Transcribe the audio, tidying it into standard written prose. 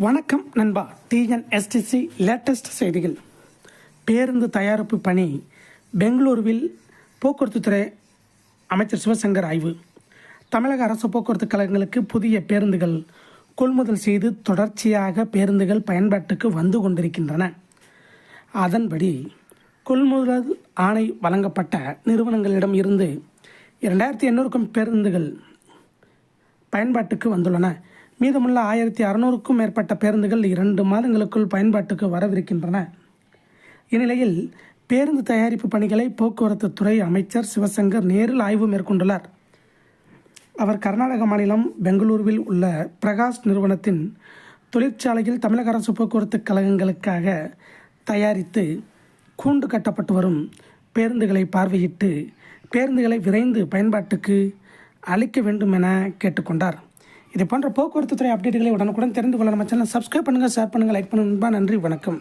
வணக்கம் நண்பா. TNSTC latest செய்திகள். பேருந்து தயாரிப்பு பணி பெங்களூருவில் போக்குவரத்துத்துறை அமைச்சர் சிவசங்கர் ஆய்வு. தமிழக அரசு போக்குவரத்து கழகங்களுக்கு புதிய பேருந்துகள் கொள்முதல் செய்து தொடர்ச்சியாக பேருந்துகள் பயன்பாட்டுக்கு வந்து கொண்டிருக்கின்றன. அதன்படி கொள்முதல் ஆணை வழங்கப்பட்ட நிறுவனங்களிடம் இருந்து 2800க்கும் பேருந்துகள் பயன்பாட்டுக்கு வந்துள்ளன. மீதமுள்ள 1600க்கும் மேற்பட்ட பேருந்துகள் 2 மாதங்களுக்குள் பயன்பாட்டுக்கு வரவிருக்கின்றன. இந்நிலையில் பேருந்து தயாரிப்பு பணிகளை போக்குவரத்து துறை அமைச்சர் சிவசங்கர் நேரில் ஆய்வு மேற்கொண்டுள்ளார். அவர் கர்நாடக மாநிலம் பெங்களூருவில் உள்ள பிரகாஷ் நிறுவனத்தின் தொழிற்சாலையில் தமிழக அரசு போக்குவரத்து கழகங்களுக்காக தயாரித்து கூண்டு கட்டப்பட்டு வரும் பேருந்துகளை பார்வையிட்டு பேருந்துகளை விரைந்து பயன்பாட்டுக்கு அளிக்க வேண்டும் என கேட்டுக்கொண்டார். இது போன்ற போக்குவரத்து துறை அப்டேட்டுகளை உடனுக்குடன் தெரிந்து கொள்ள நம்ம சேனலை சப்ஸ்கிரைப் பண்ணுங்கள், ஷேர் பண்ணுங்கள், லைக் பண்ணுங்கள். நன்றி, வணக்கம்.